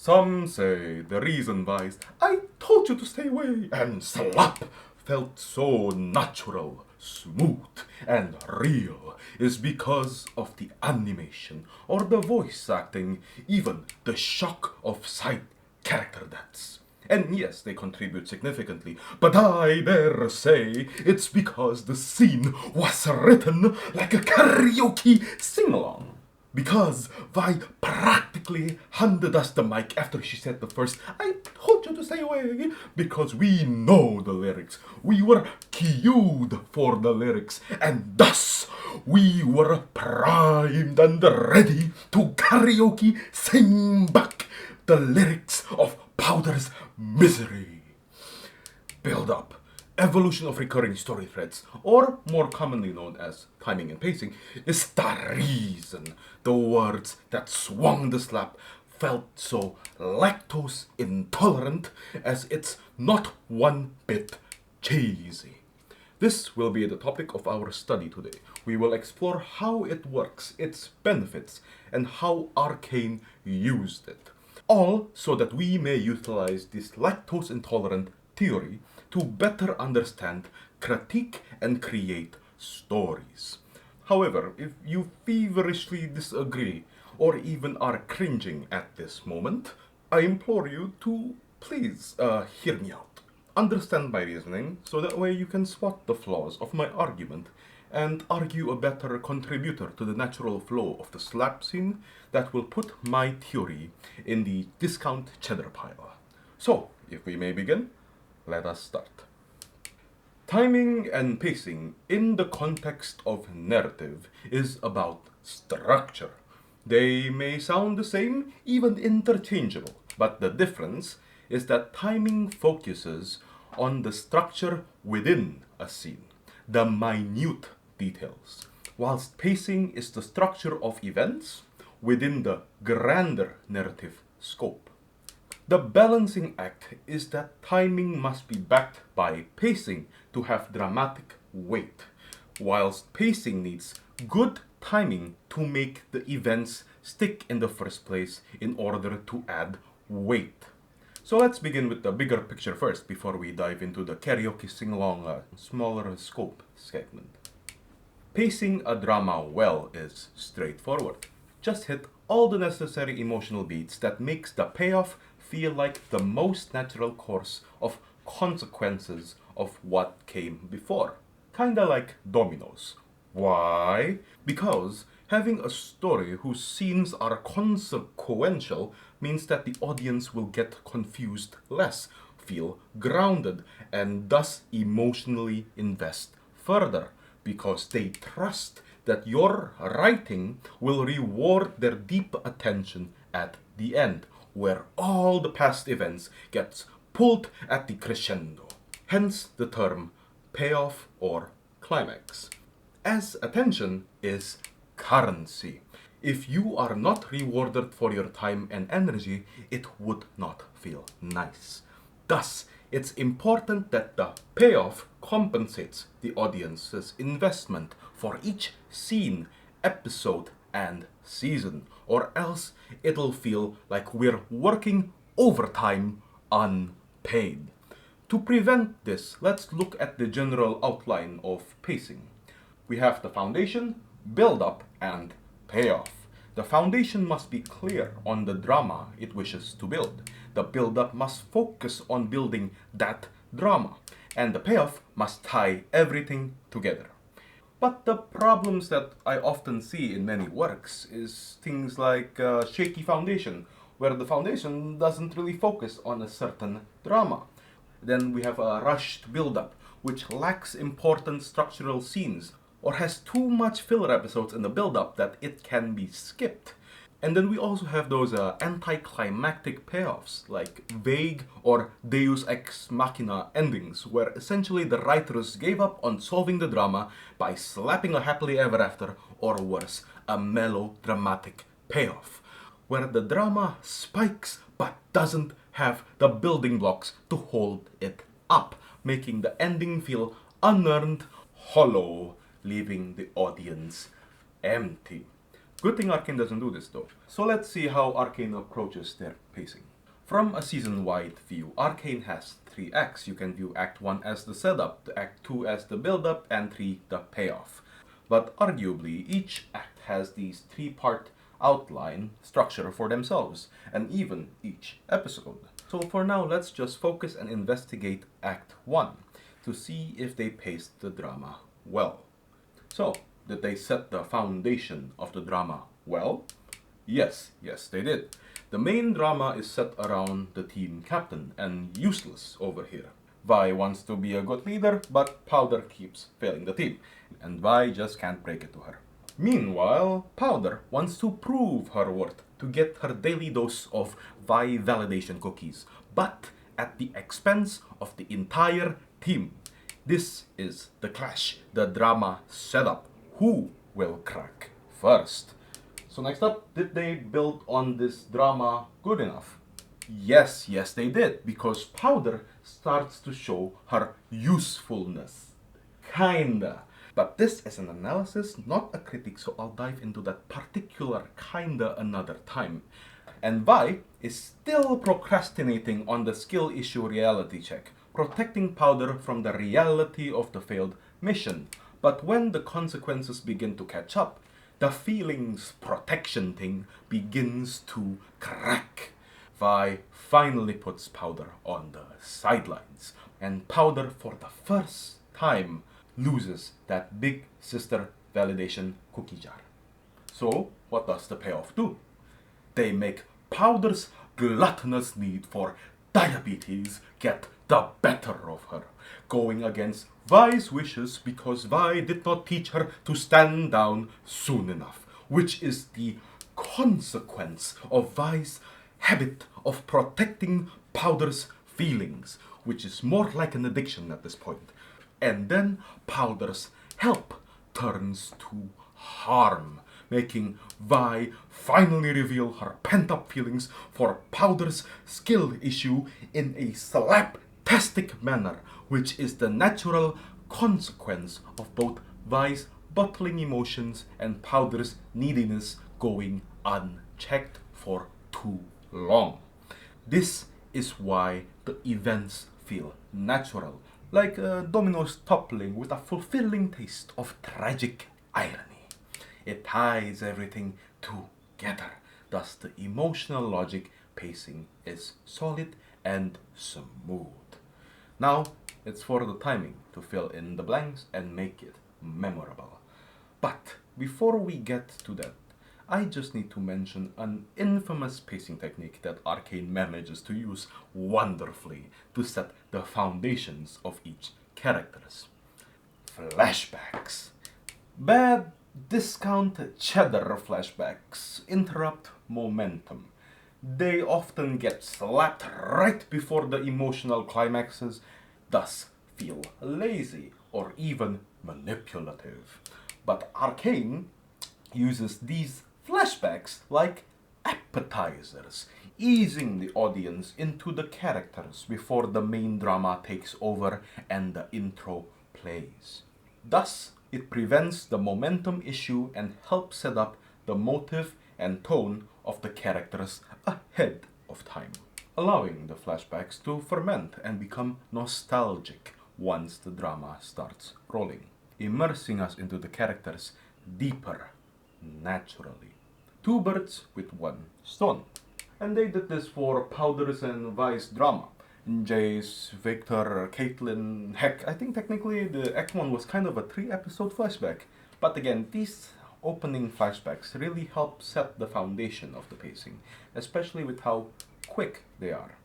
Some say the reason why is I told you to stay away and slap felt so natural, smooth, and real is because of the animation or the voice acting, even the shock of side character deaths. And yes, they contribute significantly, but I dare say it's because the scene was written like a karaoke sing-along. Because Vi practically handed us the mic after she said the first, I told you to stay away, because we know the lyrics. We were cued for the lyrics, and thus we were primed and ready to karaoke sing back the lyrics of Powder's Misery. Build up. Evolution of recurring story threads, or more commonly known as timing and pacing, is the reason the words that swung the slap felt so lactose intolerant, as it's not one bit cheesy. This will be the topic of our study today. We will explore how it works, its benefits, and how Arcane used it. All so that we may utilize this lactose intolerant theory to better understand, critique, and create stories. However, if you feverishly disagree or even are cringing at this moment, I implore you to please hear me out. Understand my reasoning so that way you can spot the flaws of my argument and argue a better contributor to the natural flow of the slap scene that will put my theory in the discount cheddar pile. So, if we may begin, let us start. Timing and pacing in the context of narrative is about structure. They may sound the same, even interchangeable, but the difference is that timing focuses on the structure within a scene, the minute details, whilst pacing is the structure of events within the grander narrative scope. The balancing act is that timing must be backed by pacing to have dramatic weight, whilst pacing needs good timing to make the events stick in the first place in order to add weight. So let's begin with the bigger picture first before we dive into the karaoke sing-along smaller scope segment. Pacing a drama well is straightforward. Just hit all the necessary emotional beats that makes the payoff feel like the most natural course of consequences of what came before. Kinda like dominoes. Why? Because having a story whose scenes are consequential means that the audience will get confused less, feel grounded, and thus emotionally invest further, because they trust that your writing will reward their deep attention at the end, where all the past events gets pulled at the crescendo. Hence the term payoff or climax. As attention is currency. If you are not rewarded for your time and energy, it would not feel nice. Thus, it's important that the payoff compensates the audience's investment for each scene, episode, and season, or else it'll feel like we're working overtime unpaid. To prevent this, let's look at the general outline of pacing. We have the foundation, build-up, and payoff. The foundation must be clear on the drama it wishes to build. The build-up must focus on building that drama, and the payoff must tie everything together. But the problems that I often see in many works is things like shaky foundation, where the foundation doesn't really focus on a certain drama. Then we have a rushed build-up, which lacks important structural scenes, or has too much filler episodes in the build-up that it can be skipped. And then we also have those anticlimactic payoffs, like vague or deus ex machina endings, where essentially the writers gave up on solving the drama by slapping a happily ever after, or worse, a melodramatic payoff, where the drama spikes but doesn't have the building blocks to hold it up, making the ending feel unearned, hollow, leaving the audience empty. Good thing Arcane doesn't do this though. So let's see how Arcane approaches their pacing. From a season-wide view, Arcane has 3 acts. You can view Act 1 as the setup, Act 2 as the build-up, and 3 the payoff. But arguably, each act has these 3-part outline structure for themselves, and even each episode. So for now, let's just focus and investigate Act 1 to see if they paced the drama well. So, did they set the foundation of the drama well? Yes, they did. The main drama is set around the team captain and Useless over here. Vi wants to be a good leader, but Powder keeps failing the team, and Vi just can't break it to her. Meanwhile, Powder wants to prove her worth to get her daily dose of Vi validation cookies, but at the expense of the entire team. This is the clash, the drama setup. Who will crack first? So next up, did they build on this drama good enough? Yes, they did, because Powder starts to show her usefulness. Kinda. But this is an analysis, not a critique, so I'll dive into that particular kinda another time. And Vi is still procrastinating on the skill issue reality check, protecting Powder from the reality of the failed mission. But when the consequences begin to catch up, the feelings protection thing begins to crack. Vi finally puts Powder on the sidelines, and Powder for the first time loses that big sister validation cookie jar. So what does the payoff do? They make Powder's gluttonous need for diabetes get the better of her, going against Vi's wishes because Vi did not teach her to stand down soon enough, which is the consequence of Vi's habit of protecting Powder's feelings, which is more like an addiction at this point. And then Powder's help turns to harm, making Vi finally reveal her pent-up feelings for Powder's skill issue in a slaptastic manner, which is the natural consequence of both Vi's bottling emotions and Powder's neediness going unchecked for too long. This is why the events feel natural, like Domino's toppling with a fulfilling taste of tragic irony. It ties everything together. Thus, the emotional logic pacing is solid and smooth. Now, it's for the timing to fill in the blanks and make it memorable. But before we get to that, I just need to mention an infamous pacing technique that Arcane manages to use wonderfully to set the foundations of each characters. Flashbacks. Bad discount cheddar flashbacks interrupt momentum. They often get slapped right before the emotional climaxes, thus feel lazy or even manipulative. But Arcane uses these flashbacks like appetizers, easing the audience into the characters before the main drama takes over and the intro plays. Thus, it prevents the momentum issue and helps set up the motive and tone of the characters ahead of time, allowing the flashbacks to ferment and become nostalgic once the drama starts rolling, immersing us into the characters deeper, naturally. 2 birds with 1 stone. And they did this for Powder's and Vi's drama. Jace, Victor, Caitlyn, heck, I think technically the Act 1 was kind of a 3-episode flashback. But again, these opening flashbacks really help set the foundation of the pacing, especially with how quick they are,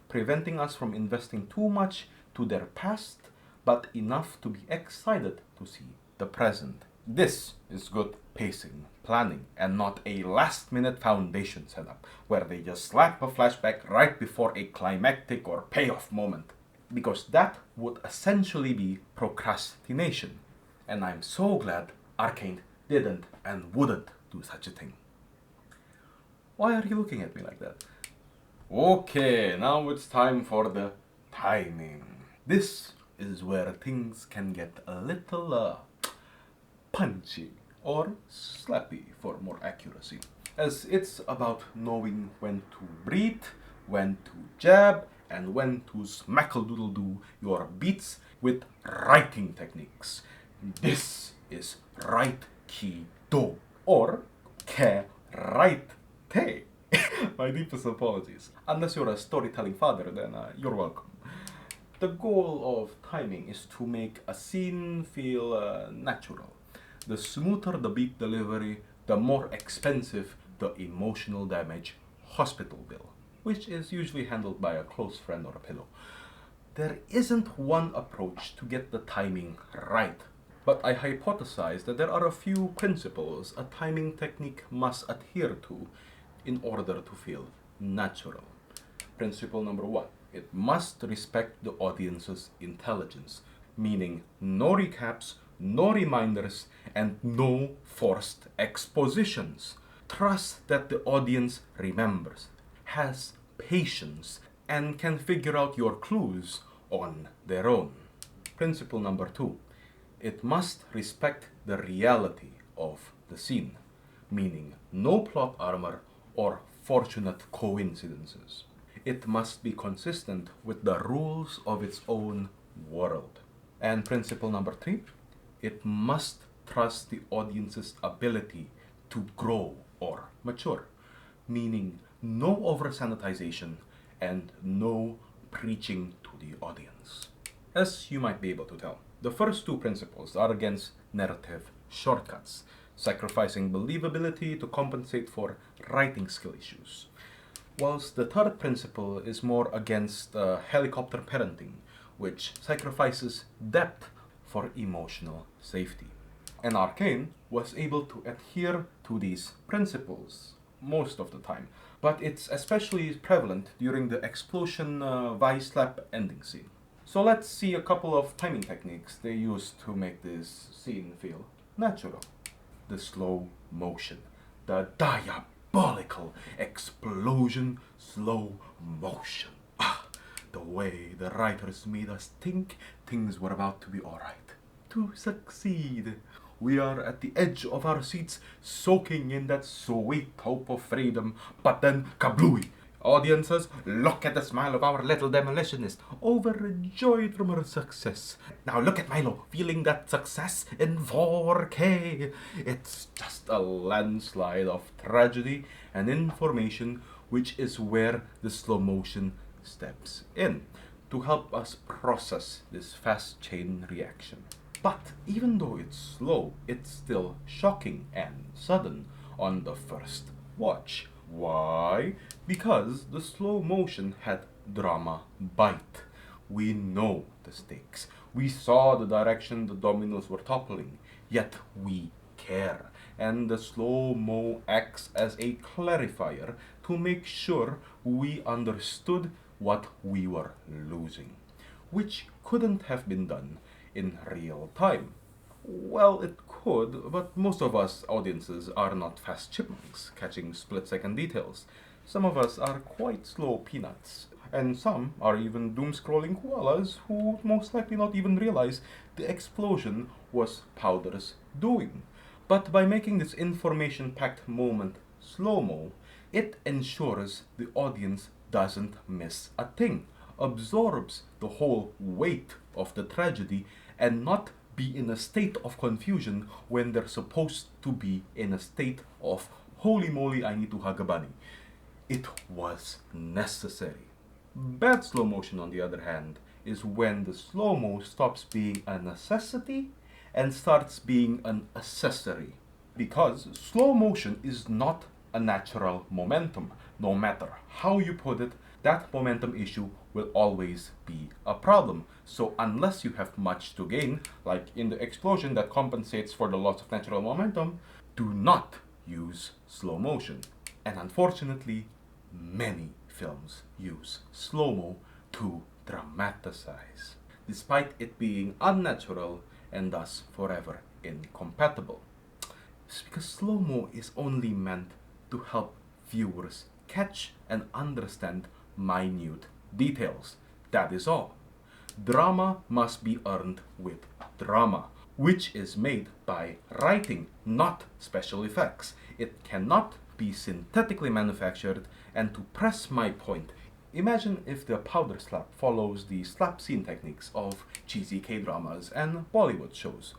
preventing us from investing too much to their past, but enough to be excited to see the present. This is good pacing, planning, and not a last-minute foundation setup where they just slap a flashback right before a climactic or payoff moment, because that would essentially be procrastination. And I'm so glad Arcane didn't and wouldn't do such a thing. Why are you looking at me like that? Okay, now it's time for the timing. This is where things can get a little punchy. or slappy for more accuracy, as it's about knowing when to breathe, when to jab, and when to smackle-doodle-doo your beats with writing techniques. This is right key do, or karate. My deepest apologies. Unless you're a storytelling father, then you're welcome. The goal of timing is to make a scene feel natural. The smoother the beat delivery, the more expensive the emotional damage hospital bill, which is usually handled by a close friend or a pillow. There isn't one approach to get the timing right, but I hypothesize that there are a few principles a timing technique must adhere to in order to feel natural. Principle number 1. It must respect the audience's intelligence, meaning no recaps, no reminders, and no forced expositions. Trust that the audience remembers, has patience, and can figure out your clues on their own. Principle number 2. It must respect the reality of the scene, meaning no plot armor or fortunate coincidences. It must be consistent with the rules of its own world. And principle number 3, it must trust the audience's ability to grow or mature, meaning no over-sanitization and no preaching to the audience. As you might be able to tell, the first two principles are against narrative shortcuts, sacrificing believability to compensate for writing skill issues. Whilst the third principle is more against helicopter parenting, which sacrifices depth for emotional safety. And Arcane was able to adhere to these principles most of the time, but it's especially prevalent during the explosion vice slap ending scene. So let's see a couple of timing techniques they used to make this scene feel natural. The slow motion, the diabolical explosion slow motion. The way the writers made us think things were about to be alright. To succeed, we are at the edge of our seats, soaking in that sweet hope of freedom, but then kablooey! Audiences, look at the smile of our little demolitionist, overjoyed from her success. Now look at Milo, feeling that success in 4K. It's just a landslide of tragedy and information, which is where the slow motion steps in to help us process this fast chain reaction. But even though it's slow, it's still shocking and sudden on the first watch. Why? Because the slow motion had drama bite. We know the stakes. We saw the direction the dominoes were toppling, yet we care. And the slow-mo acts as a clarifier to make sure we understood what we were losing, which couldn't have been done in real time. Well, it could, but most of us audiences are not fast chipmunks catching split-second details. Some of us are quite slow peanuts, and some are even doom-scrolling koalas who most likely not even realize the explosion was Powder's doing. But by making this information-packed moment slow-mo, it ensures the audience doesn't miss a thing, absorbs the whole weight of the tragedy, and not be in a state of confusion when they're supposed to be in a state of holy moly, I need to hug a bunny. It was necessary. Bad slow motion, on the other hand, is when the slow-mo stops being a necessity and starts being an accessory. Because slow motion is not a natural momentum. No matter how you put it, that momentum issue will always be a problem. So unless you have much to gain, like in the explosion that compensates for the loss of natural momentum, do not use slow motion. And unfortunately, many films use slow-mo to dramatize, despite it being unnatural and thus forever incompatible. It's because slow-mo is only meant to help viewers catch and understand minute details. That is all. Drama must be earned with drama. which is made by writing, not special effects. It cannot be synthetically manufactured, and to press my point, imagine if the powder slap follows the slap scene techniques of cheesy K-dramas and Bollywood shows.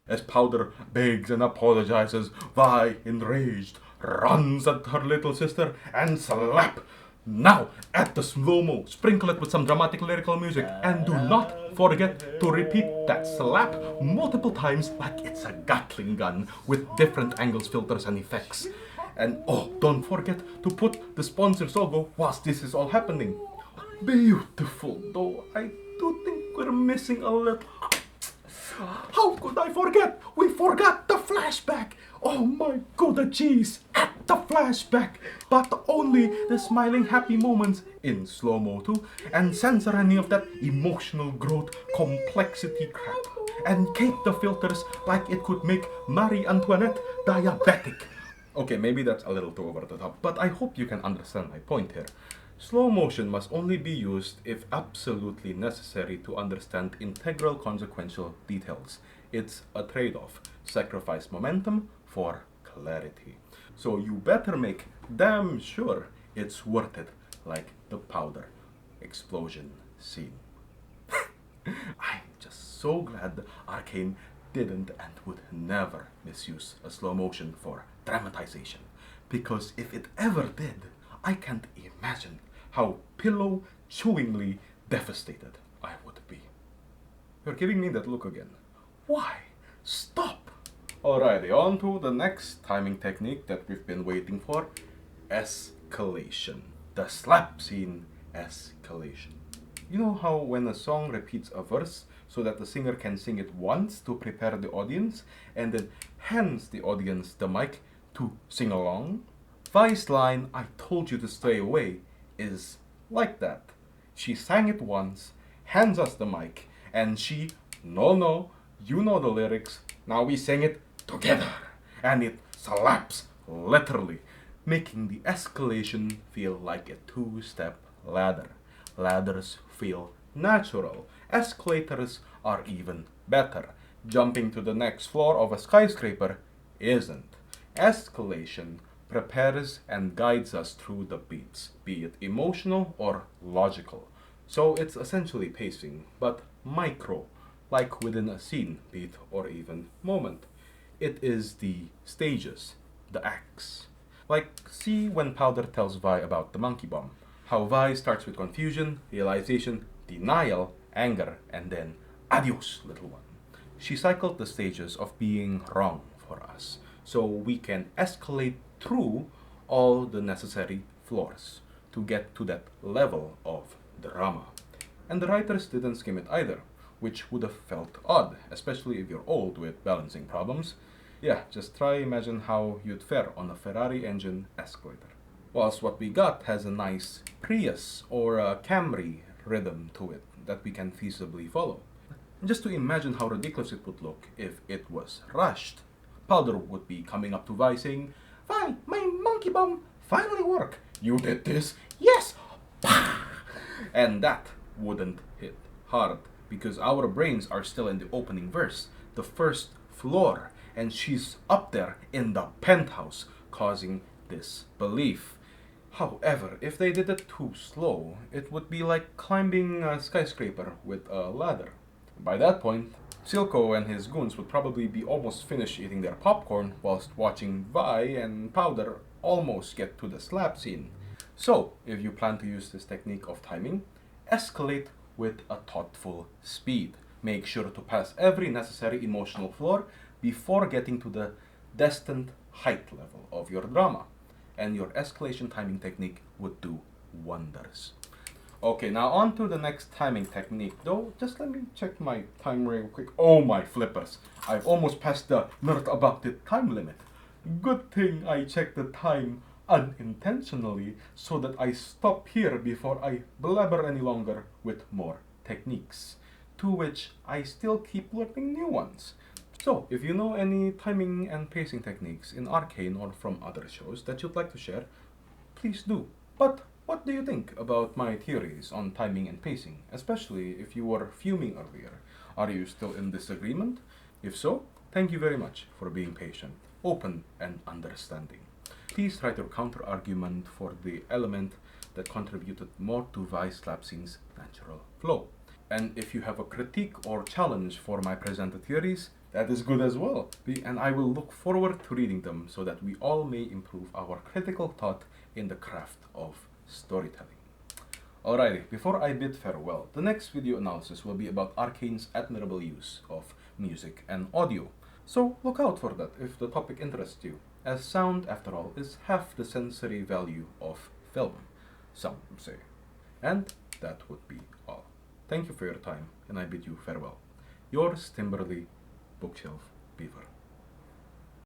As Powder begs and apologizes, Vi, enraged, runs at her little sister and slap. Now, at the slow-mo, sprinkle it with some dramatic lyrical music, and do not forget to repeat that slap multiple times like it's a Gatling gun with different angles, filters, and effects. And oh, don't forget to put the sponsor's logo whilst this is all happening. Beautiful, though I do think we're missing a little. How could I forget? We forgot the flashback! Oh my god, jeez! At the flashback! But only the smiling happy moments in slow-mo too, and censor any of that emotional growth complexity crap. And cape the filters like it could make Marie Antoinette diabetic. Okay, maybe that's a little too over the top, but I hope you can understand my point here. Slow motion must only be used if absolutely necessary to understand integral consequential details. It's a trade-off. Sacrifice momentum for clarity. So you better make damn sure it's worth it, like the powder explosion scene. I'm just so glad Arcane didn't and would never misuse a slow motion for dramatization. Because if it ever did, I can't imagine how pillow-chewingly devastated I would be. You're giving me that look again. Why? Stop! Alrighty, on to the next timing technique that we've been waiting for. Escalation. The slap scene escalation. You know how when a song repeats a verse so that the singer can sing it once to prepare the audience and then hands the audience the mic to sing along? Vi's line, "I told you to stay away," is like that. She sang it once, hands us the mic, and she, no, you know the lyrics, now we sing it together. And it slaps, literally, making the escalation feel like a two-step ladder. Ladders feel natural. Escalators are even better. Jumping to the next floor of a skyscraper isn't. Escalation prepares and guides us through the beats, be it emotional or logical. So it's essentially pacing, but micro, like within a scene, beat, or even moment. It is the stages, the acts. Like, see when Powder tells Vi about the monkey bomb. How Vi starts with confusion, realization, denial, anger, and then adios, little one. She cycled the stages of being wrong for us, so we can escalate through all the necessary floors to get to that level of drama. And the writers didn't skim it either, which would have felt odd, especially if you're old with balancing problems. Yeah, just try imagine how you'd fare on a Ferrari engine escalator. Whilst what we got has a nice Prius or a Camry rhythm to it that we can feasibly follow. And just to imagine how ridiculous it would look if it was rushed. Powder would be coming up to Vi saying, "Vi, my monkey bomb finally worked. You did this? Yes! And that wouldn't hit hard because our brains are still in the opening verse, the first floor, and she's up there in the penthouse causing disbelief. However, if they did it too slow, it would be like climbing a skyscraper with a ladder. By that point, Silco and his goons would probably be almost finished eating their popcorn whilst watching Vi and Powder almost get to the slap scene. So, if you plan to use this technique of timing, escalate with a thoughtful speed. Make sure to pass every necessary emotional floor before getting to the destined height level of your drama, and your escalation timing technique would do wonders. Okay, now on to the next timing technique, though just let me check my time real quick. Oh my flippers, I've almost passed the nerd about it time limit. Good thing I checked the time unintentionally so that I stop here before I blabber any longer with more techniques, to which I still keep learning new ones. So, if you know any timing and pacing techniques in Arcane or from other shows that you'd like to share, please do. But what do you think about my theories on timing and pacing, especially if you were fuming earlier? Are you still in disagreement? If so, thank you very much for being patient, open, and understanding. Please write your counter-argument for the element that contributed more to Vice Lapsing's natural flow. And if you have a critique or challenge for my presented theories, that is good as well. And I will look forward to reading them so that we all may improve our critical thought in the craft of storytelling. Alrighty, before I bid farewell, the next video analysis will be about Arcane's admirable use of music and audio. So look out for that if the topic interests you, as sound, after all, is half the sensory value of film, some say. And that would be all. Thank you for your time, and I bid you farewell. Yours, Timberly, Bookshelf Beaver.